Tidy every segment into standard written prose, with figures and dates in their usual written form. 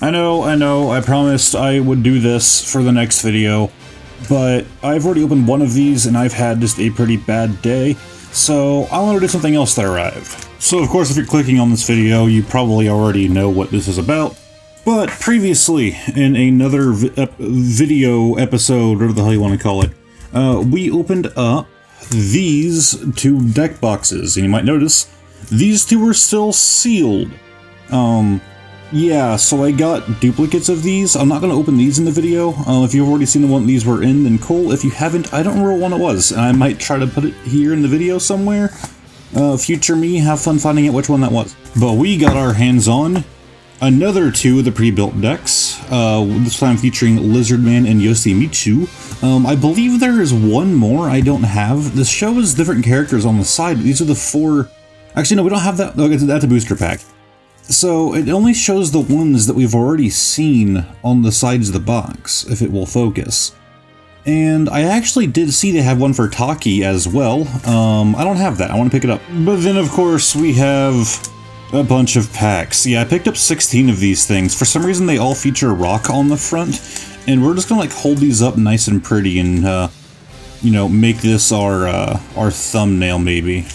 I promised I would do this for the next video, but I've already opened one of these and I've had just a pretty bad day, so I want to do something else that arrived. So of course if you're clicking on this video, you probably already know what this is about, but previously in another video episode, whatever the hell you want to call it, we opened up these two deck boxes, and you might notice these two are still sealed. Yeah, so I got duplicates of these. I'm not going to open these in the video. If you've already seen the one these were in, then cool. If you haven't, I don't remember what one it was, and I might try to put it here in the video somewhere. Future me, have fun finding out which one that was. But we got our hands on another two of the pre-built decks, this time featuring Lizardman and Yoshimitsu. I believe there is one more I don't have. This shows different characters on the side. These are the four... Actually, no, we don't have that. No, that's a booster pack. So it only shows the ones that we've already seen on the sides of the box, if it will focus. And I actually did see they have one for Taki as well. I don't have that. I want to pick it up. But then, of course, we have a bunch of packs. Yeah, I picked up 16 of these things. For some reason, they all feature rock on the front. And we're just going to like hold these up nice and pretty and, you know, make this our thumbnail maybe.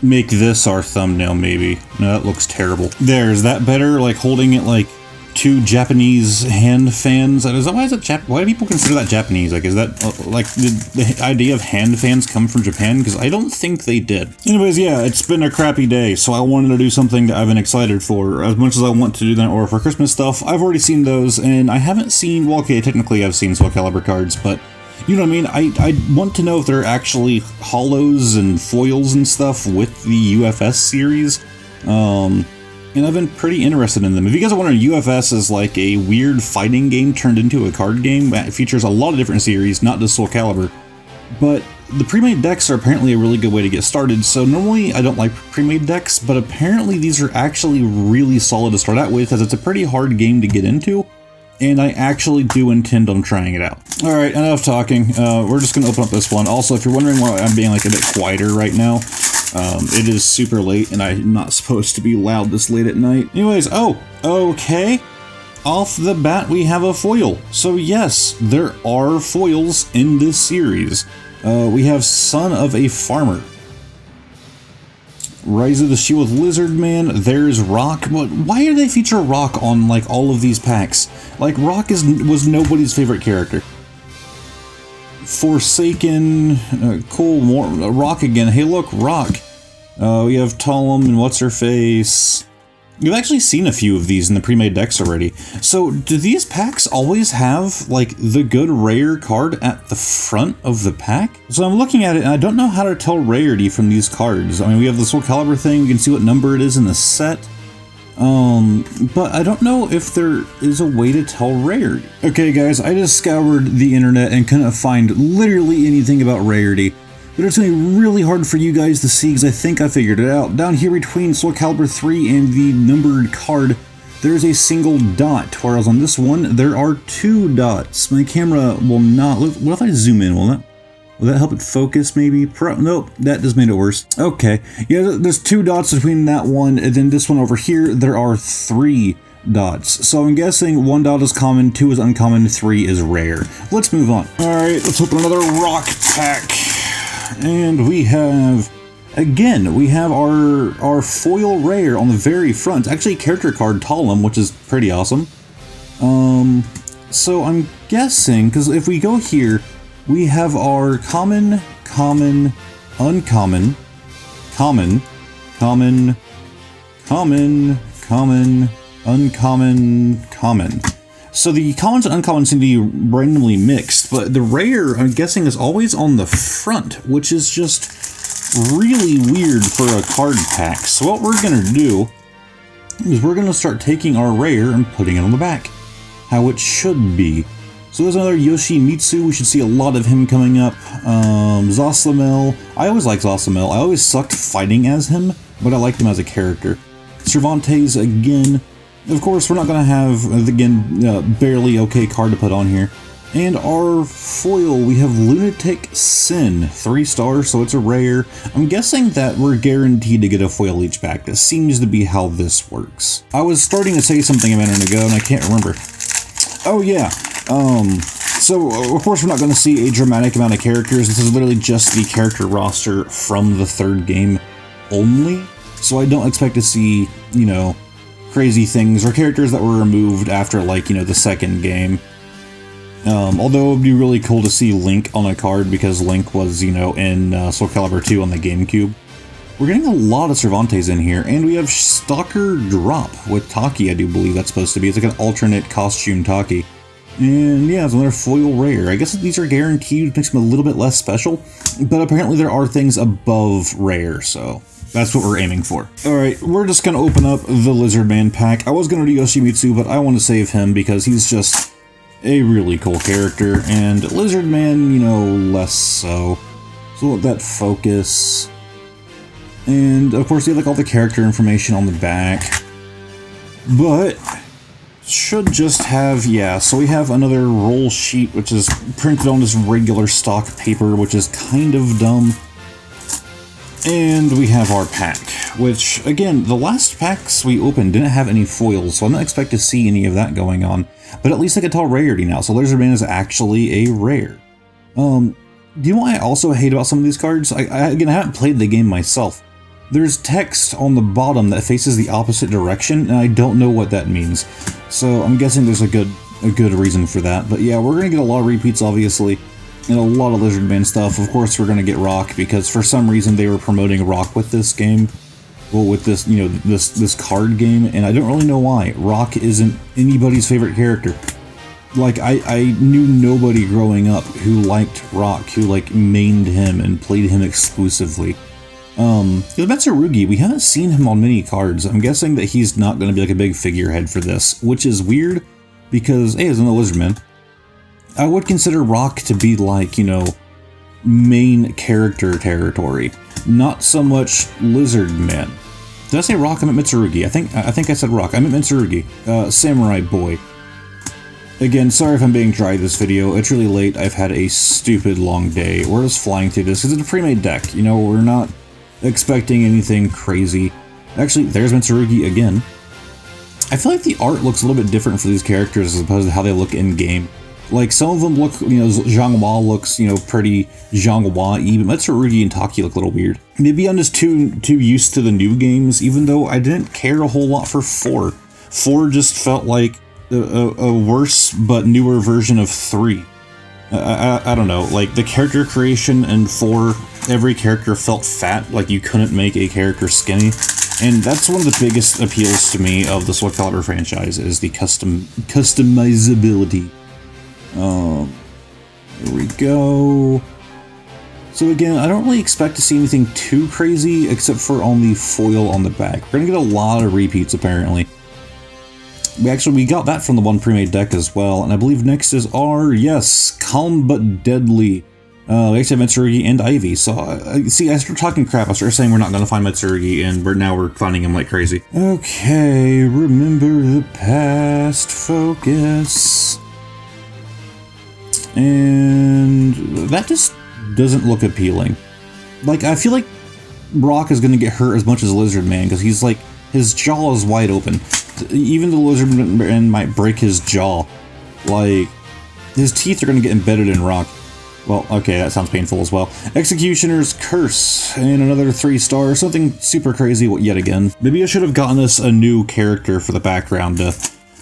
Make this our thumbnail, maybe. No, that looks terrible. There, is that better? Like holding it like two Japanese hand fans? Why do people consider that Japanese? Like, is that like the idea of hand fans come from Japan? Because I don't think they did. Anyways, yeah, it's been a crappy day, so I wanted to do something that I've been excited for. As much as I want to do that, or for Christmas stuff, I've already seen those, and I haven't seen. Well, okay, technically I've seen Soul Calibur cards, but. You know what I mean? I want to know if there are actually holos and foils and stuff with the UFS series. And I've been pretty interested in them. If you guys are wondering, UFS is like a weird fighting game turned into a card game. It features a lot of different series, not just Soul Calibur. But the pre-made decks are apparently a really good way to get started. So normally I don't like pre-made decks, but apparently these are actually really solid to start out with, as it's a pretty hard game to get into. And I actually do intend on trying it out. Alright, enough talking. We're just going to open up this one. Also, if you're wondering why I'm being like a bit quieter right now, it is super late and I'm not supposed to be loud this late at night. Anyways, oh, okay. Off the bat, we have a foil. So yes, there are foils in this series. We have Son of a Farmer. Rise of the Shield with Lizardman, there's Rock, but why do they feature Rock on like all of these packs? Like Rock was nobody's favorite character. Forsaken, cool, more Rock again. Hey look, Rock. We have Talum and What's-Her-Face. You've actually seen a few of these in the pre-made decks already. So do these packs always have like the good rare card at the front of the pack? So I'm looking at it and I don't know how to tell rarity from these cards. I mean, we have the Soul Calibur thing, we can see what number it is in the set. But I don't know if there is a way to tell rarity. Okay guys, I just scoured the internet and couldn't find literally anything about rarity. But it's going to be really hard for you guys to see because I think I figured it out. Down here between Soul Calibur 3 and the numbered card, there's a single dot, whereas on this one, there are two dots. My camera will not... What if I zoom in? Will that help it focus, maybe? Nope, that just made it worse. Okay, yeah, there's two dots between that one, and then this one over here, there are three dots. So I'm guessing one dot is common, two is uncommon, three is rare. Let's move on. Alright, let's open another rock pack. And we have, again, we have our foil rare on the very front. It's actually a character card, Talum, which is pretty awesome. So I'm guessing, because if we go here, we have our common, common, uncommon, common, common, common, common, uncommon, common. So the commons and uncommons seem to be randomly mixed, but the rare, I'm guessing, is always on the front, which is just really weird for a card pack. So what we're going to do is we're going to start taking our rare and putting it on the back, how it should be. So there's another Yoshimitsu, we should see a lot of him coming up. Zoslamel, I always liked Zoslamel, I always sucked fighting as him, but I liked him as a character. Cervantes again. Of course, we're not going to have, again, barely okay card to put on here. And our foil, we have Lunatic Sin, 3 stars, so it's a rare. I'm guessing that we're guaranteed to get a foil each pack. That seems to be how this works. I was starting to say something a minute ago, and I can't remember. Oh yeah, so of course we're not going to see a dramatic amount of characters. This is literally just the character roster from the 3rd game only. So I don't expect to see, you know, crazy things or characters that were removed after, like, you know, the 2nd game. Although it would be really cool to see Link on a card because Link was, you know, in Soul Calibur 2 on the GameCube. We're getting a lot of Cervantes in here, and we have Stalker Drop with Taki, I do believe that's supposed to be. It's like an alternate costume Taki. And yeah, it's another foil rare. I guess these are guaranteed, which makes them a little bit less special, but apparently there are things above rare, so that's what we're aiming for. Alright, we're just gonna open up the Lizard Man pack. I was gonna do Yoshimitsu, but I want to save him because he's just a really cool character, and Lizard Man, you know, less so. So let that focus. And of course, you have like all the character information on the back. But should just have, yeah, so we have another roll sheet, which is printed on this regular stock paper, which is kind of dumb. And we have our pack, which, again, the last packs we opened didn't have any foils, so I'm not expecting to see any of that going on. But at least I can tell rarity now, so Lizard Man is actually a rare. Do you know what I also hate about some of these cards? Again, I haven't played the game myself. There's text on the bottom that faces the opposite direction, and I don't know what that means. So I'm guessing there's a good reason for that. But yeah, we're gonna get a lot of repeats, obviously, and a lot of Lizard Man stuff. Of course, we're gonna get Rock because for some reason they were promoting Rock with this game. Well, with this, you know, this card game, and I don't really know why. Rock isn't anybody's favorite character. Like, I knew nobody growing up who liked Rock, who, like, mained him and played him exclusively. Metsurugi, we haven't seen him on many cards. I'm guessing that he's not going to be, like, a big figurehead for this, which is weird, because, hey, he's another Lizard Man. I would consider Rock to be, like, you know, main character territory. Not so much Lizard Man. Did I say Rock? I meant Mitsurugi. I think I said Rock. I meant Mitsurugi. Samurai Boy. Again, sorry if I'm being dry this video. It's really late. I've had a stupid long day. We're just flying through this because it's a pre-made deck. You know, we're not expecting anything crazy. Actually, there's Mitsurugi again. I feel like the art looks a little bit different for these characters as opposed to how they look in-game. Like, some of them look, you know, Zhang Hua looks, you know, pretty Zhang Hua-y, but Mitsurugi and Taki look a little weird. Maybe I'm just too used to the new games, even though I didn't care a whole lot for 4. 4 just felt like a worse but newer version of 3. I don't know, like, the character creation in 4, every character felt fat, like you couldn't make a character skinny. And that's one of the biggest appeals to me of the Soul Calibur franchise, is the customizability. Here we go. So again, I don't really expect to see anything too crazy, except for on the foil on the back. We're gonna get a lot of repeats, apparently. We got that from the one pre-made deck as well, and I believe next is our, yes, Calm But Deadly. We actually have Mitsurugi and Ivy, so, see, I started talking crap. I started saying we're not gonna find Mitsurugi, and now we're finding him like crazy. Okay, remember the past, focus. And that just doesn't look appealing. Like, I feel like Rock is going to get hurt as much as Lizard Man, because he's like, his jaw is wide open. Even the Lizard Man might break his jaw. Like, his teeth are going to get embedded in Rock. Well, okay, that sounds painful as well. Executioner's Curse, and another 3 stars, something super crazy yet again. Maybe I should have gotten us a new character for the background to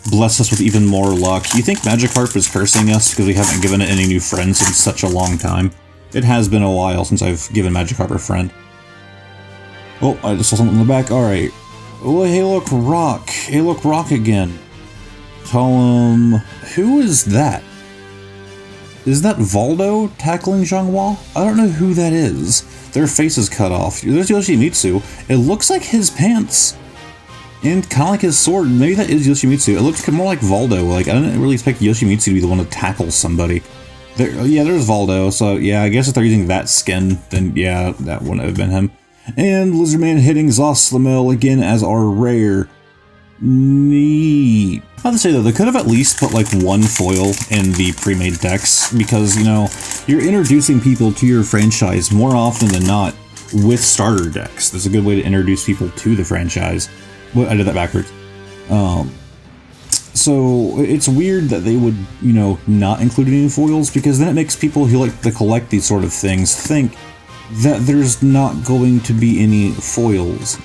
bless us with even more luck. You think Magikarp is cursing us because we haven't given it any new friends in such a long time? It has been a while since I've given Magikarp a friend. Oh, I just saw something in the back. Alright. Oh, hey look, Rock. Hey look, Rock again. Tell him... Who is that? Is that Voldo tackling Zhang Hua? I don't know who that is. Their face is cut off. There's Yoshimitsu. It looks like his pants. And kind of like his sword. Maybe that is Yoshimitsu. It looks more like Voldo. Like, I didn't really expect Yoshimitsu to be the one to tackle somebody. Yeah, there's Voldo. So, yeah, I guess if they're using that skin, then, yeah, that wouldn't have been him. And Lizard Man hitting Zoslamel again as our rare. Neat. I have to say though, they could have at least put like one foil in the pre-made decks because, you know, you're introducing people to your franchise more often than not with starter decks. That's a good way to introduce people to the franchise. Well, I did that backwards. So it's weird that they would, you know, not include any foils because then it makes people who like to collect these sort of things think that there's not going to be any foils.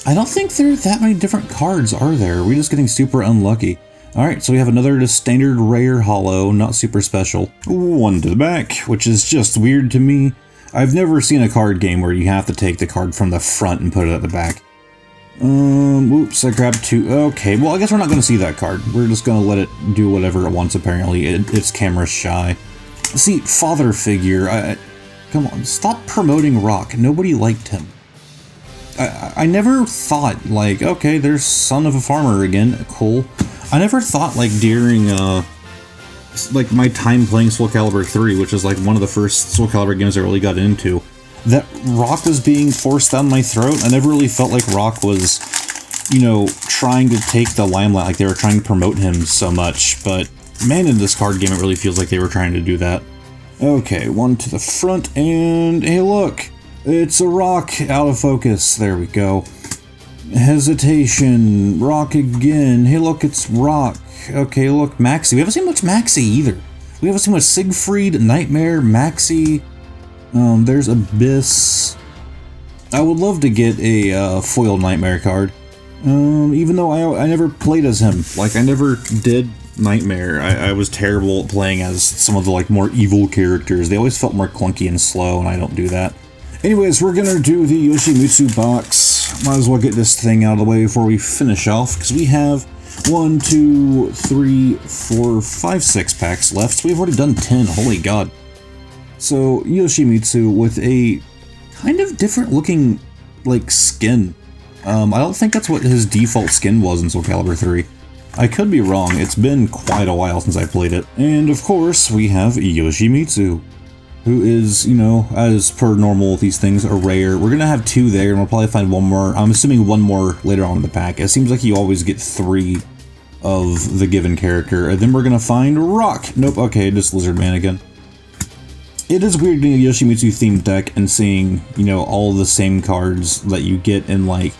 I don't think there are that many different cards, are there? We're just getting super unlucky. Alright, so we have another just standard rare holo, not super special. One to the back, which is just weird to me. I've never seen a card game where you have to take the card from the front and put it at the back. Oops, I grabbed two. Okay, well, I guess we're not going to see that card. We're just going to let it do whatever it wants, apparently. It's camera shy. See, father figure. Come on, stop promoting Rock. Nobody liked him. I never thought, like, okay, there's son of a farmer again. Cool. I never thought, like, during, like, my time playing Soul Calibur 3, which is, like, one of the first Soul Calibur games I really got into, that Rock was being forced down my throat. I never really felt like Rock was, you know, trying to take the limelight, like they were trying to promote him so much, but man, in this card game it really feels like they were trying to do that. Okay, one to the front, and hey look, it's a Rock out of focus. There we go. Hesitation, Rock again. Hey look, it's Rock. Okay, look, Maxi. We haven't seen much Maxi either. We haven't seen much Siegfried, Nightmare, Maxi. There's Abyss. I would love to get a foil Nightmare card. Even though I never played as him. Like, I never did Nightmare. I was terrible at playing as some of the, like, more evil characters. They always felt more clunky and slow, and I don't do that. Anyways, we're gonna do the Yoshimitsu box. Might as well get this thing out of the way before we finish off, because we have 1, 2, 3, 4, 5, 6 packs left. So we've already done 10. Holy god. So, Yoshimitsu with a kind of different looking, like, skin. I don't think that's what his default skin was in Soul Calibur 3. I could be wrong, it's been quite a while since I played it. And of course, we have Yoshimitsu, who is, you know, as per normal, these things are rare. We're gonna have 2 there, and we'll probably find 1 more. I'm assuming 1 more later on in the pack. It seems like you always get 3 of the given character. And then we're gonna find Rock. Nope, okay, just Lizard Man again. It is weird getting a Yoshimitsu themed deck and seeing, you know, all the same cards that you get in, like,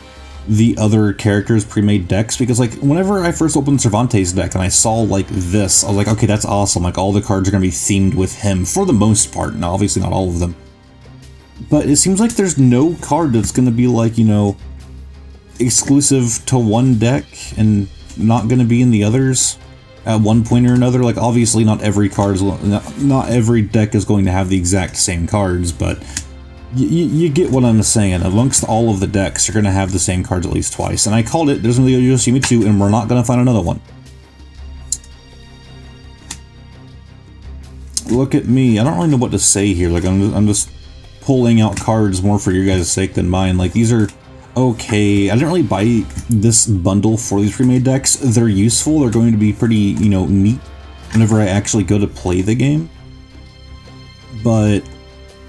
the other characters' pre-made decks, because, like, whenever I first opened Cervantes' deck and I saw, like, this, I was like, okay, that's awesome, like, all the cards are going to be themed with him, for the most part. Now, obviously not all of them. But it seems like there's no card that's going to be, like, you know, exclusive to one deck and not going to be in the others at one point or another. Like, obviously not every card is, not every deck is going to have the exact same cards, but you get what I'm saying. Amongst all of the decks, you're going to have the same cards at least twice. And I called it, there's going to be a Yoshimitsu, and we're not going to find another one. Look at me. I don't really know what to say here. Like, I'm just pulling out cards more for your guys' sake than mine. Like, these are okay. I didn't really buy this bundle for these pre-made decks. They're useful. They're going to be pretty, you know, neat whenever I actually go to play the game. But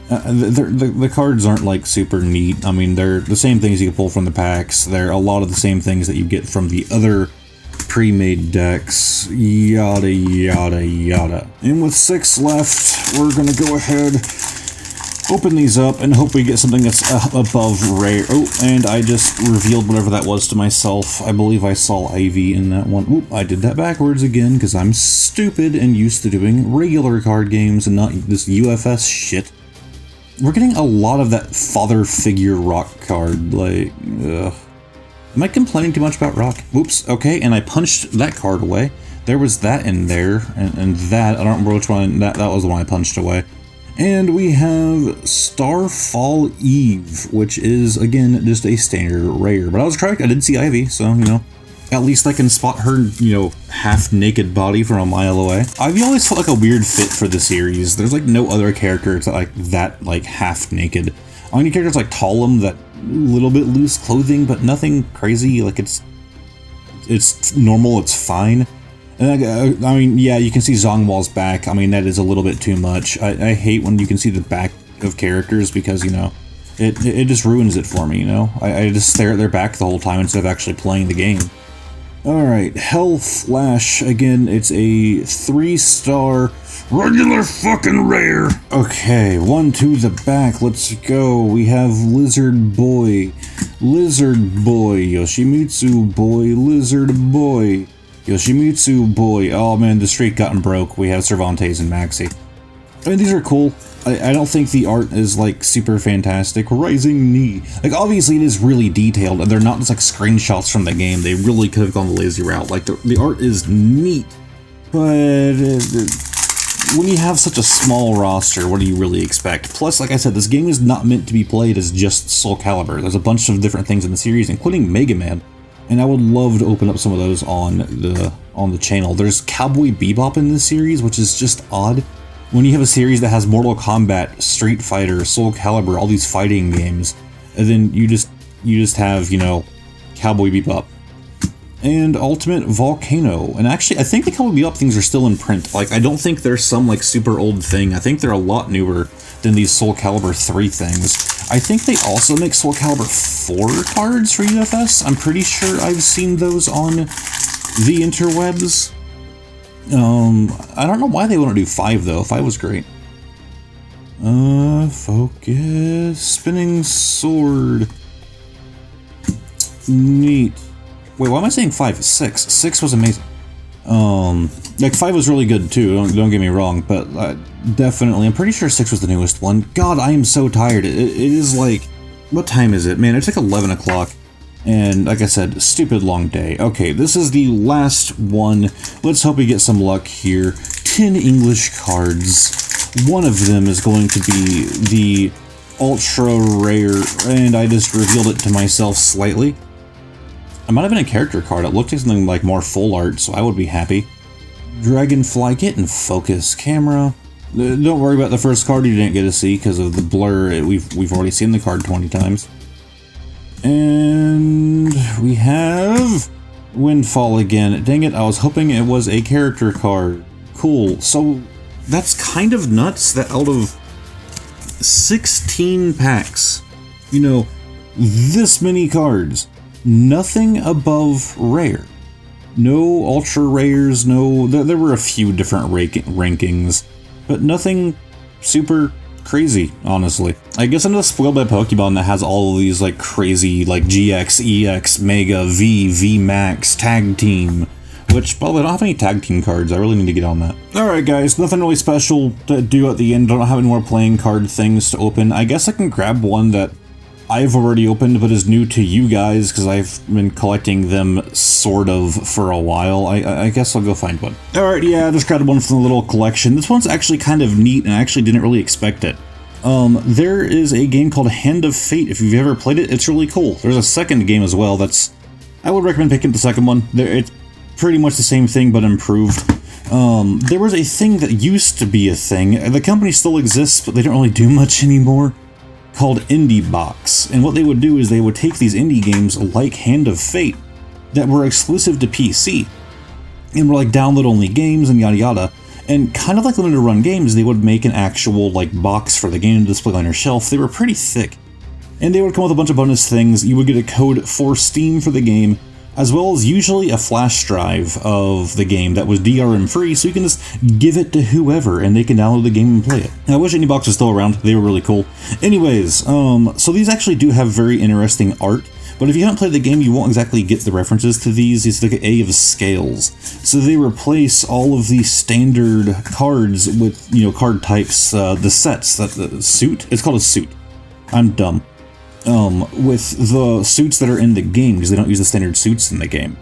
the cards aren't, like, super neat. I mean, they're the same things you can pull from the packs. They're a lot of the same things that you get from the other pre-made decks. Yada, yada, yada. And with 6 left, we're gonna go ahead, open these up, and hope we get something that's above rare. Oh, and I just revealed whatever that was to myself. I believe I saw Ivy in that one. Oop, I did that backwards again, because I'm stupid and used to doing regular card games and not this UFS shit. We're getting a lot of that father figure Rock card, like, ugh. Am I complaining too much about Rock? Oops, okay, and I punched that card away. There was that in there, and that, I don't remember which one, that was the one I punched away. And we have Starfall Eve, which is, again, just a standard rare. But I was correct, I did see Ivy, so, you know, at least I can spot her, you know, half-naked body from a mile away. Ivy always felt like a weird fit for the series. There's, like, no other characters that, like, half-naked. Only characters like Talum that little bit loose clothing, but nothing crazy. Like, it's normal, it's fine. And I mean, yeah, you can see Zhongwall's back. I mean, that is a little bit too much. I hate when you can see the back of characters because, you know, It just ruins it for me, you know? I just stare at their back the whole time instead of actually playing the game. Alright, Hell Flash. Again, it's a 3-star regular fucking rare. Okay, 1 to the back. Let's go. We have Lizard Boy, Yoshimitsu Boy, Lizard Boy, Yoshimitsu Boy. Oh man, the streak gotten broke. We have Cervantes and Maxi. I mean, these are cool. I don't think the art is, like, super fantastic. Rising Knee. Like, obviously it is really detailed, and they're not just, like, screenshots from the game. They really could have gone the lazy route. Like, the art is neat, but when you have such a small roster, what do you really expect? Plus, like I said, this game is not meant to be played as just Soul Calibur. There's a bunch of different things in the series, including Mega Man, and I would love to open up some of those on the channel. There's Cowboy Bebop in this series, which is just odd. When you have a series that has Mortal Kombat, Street Fighter, Soul Calibur, all these fighting games, and then you just have, you know, Cowboy Bebop. And Ultimate Volcano. And actually, I think the Cowboy Bebop things are still in print. Like, I don't think there's some, like, super old thing. I think they're a lot newer than these Soul Calibur 3 things. I think they also make Soul Calibur 4 cards for UFS. I'm pretty sure I've seen those on the interwebs. I don't know why they wouldn't do 5 though. 5 was great. Focus. Spinning Sword. Neat. Wait, why am I saying 5? 6. 6 was amazing. Like 5 was really good too, don't get me wrong, but definitely, I'm pretty sure 6 was the newest one. God, I am so tired. It is like, what time is it? Man, it's like 11 o'clock. And like I said, stupid long day. Okay, this is the last one. Let's hope we get some luck here. 10 English cards. One of them is going to be the ultra rare, and I just revealed it to myself slightly. It might have been a character card. It looked like something like more full art, so I would be happy. Dragonfly, get in focus, camera. Don't worry about the first card you didn't get to see because of the blur. We've already seen the card 20 times. And we have Windfall again. Dang it, I was hoping it was a character card. Cool. So that's kind of nuts that out of 16 packs, you know, this many cards, nothing above rare. No ultra rares, no, there were a few different rankings, but nothing super crazy, honestly. I guess I'm just spoiled by Pokemon that has all of these like crazy like GX, EX, Mega, V, V Max, Tag Team, which, well, I don't have any Tag Team cards. I really need to get on that. Alright guys, nothing really special to do at the end. Don't have any more playing card things to open. I guess I can grab one that I've already opened but is new to you guys because I've been collecting them sort of for a while. I guess I'll go find one. Alright, yeah, I just grabbed one from the little collection. This one's actually kind of neat and I actually didn't really expect it. There is a game called Hand of Fate. If you've ever played it, it's really cool. There's a second game as well that's... I would recommend picking up the second one. It's pretty much the same thing but improved. There was a thing that used to be a thing. The company still exists, but they don't really do much anymore, called Indie Box. And what they would do is they would take these indie games like Hand of Fate that were exclusive to PC and were like download-only games and yada yada. And kind of like limited run games, they would make an actual like box for the game to display on your shelf. They were pretty thick. And they would come with a bunch of bonus things. You would get a code for Steam for the game, as well as usually a flash drive of the game that was DRM free, so you can just give it to whoever and they can download the game and play it. I wish Indie Box was still around. They were really cool. Anyways, so these actually do have very interesting art, but if you haven't played the game, you won't exactly get the references to these. These look at A of scales. So they replace all of the standard cards with, you know, card types, the sets, the suit. It's called a suit. I'm dumb. With the suits that are in the game, because they don't use the standard suits in the game.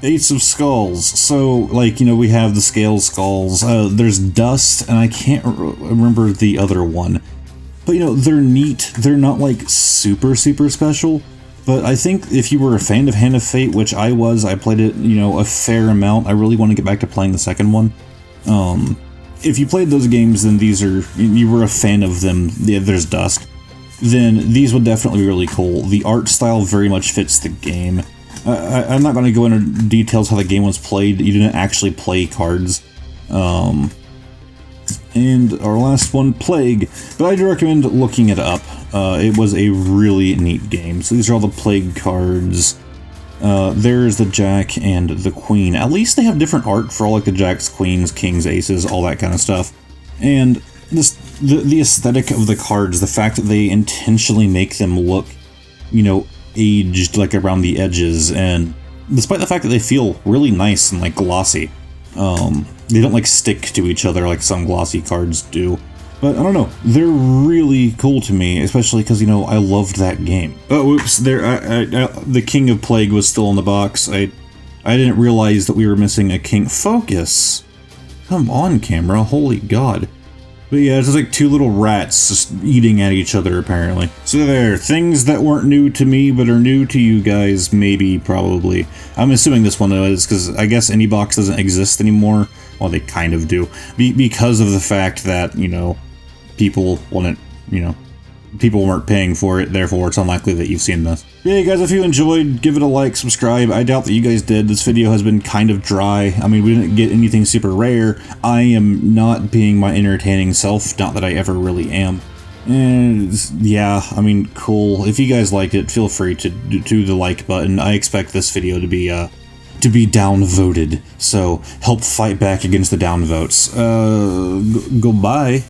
Ace of Skulls. So, like, you know, we have the scale skulls. There's Dust, and I can't remember the other one. But, you know, they're neat. They're not, like, super, super special. But I think if you were a fan of Hand of Fate, which I was, I played it, you know, a fair amount. I really want to get back to playing the second one. If you played those games, then these are, you were a fan of them, yeah, there's Dust, then these would definitely be really cool. The art style very much fits the game. I'm not going to go into details how the game was played. You didn't actually play cards. And our last one, Plague, but I do recommend looking it up. It was a really neat game. So these are all the Plague cards. There's the Jack and the Queen. At least they have different art for all like the Jacks, Queens, Kings, Aces, all that kind of stuff. And the aesthetic of the cards, the fact that they intentionally make them look, you know, aged like around the edges, and despite the fact that they feel really nice and like glossy, they don't like stick to each other like some glossy cards do. But I don't know, they're really cool to me, especially because, you know, I loved that game. Oh, whoops, the King of Plague was still in the box. I didn't realize that we were missing a King. Focus! Come on, camera, holy god. But yeah, it's just like two little rats just eating at each other, apparently. So there, things that weren't new to me, but are new to you guys, maybe, probably. I'm assuming this one is, because I guess any box doesn't exist anymore. Well, they kind of do. Because of the fact that, you know, people weren't paying for it, therefore it's unlikely that you've seen this. Yeah, guys, if you enjoyed, give it a like, subscribe. I doubt that you guys did. This video has been kind of dry. I mean, we didn't get anything super rare. I am not being my entertaining self, not that I ever really am. And yeah, I mean, cool. If you guys liked it, feel free to do the like button. I expect this video to be downvoted, so help fight back against the downvotes. Goodbye.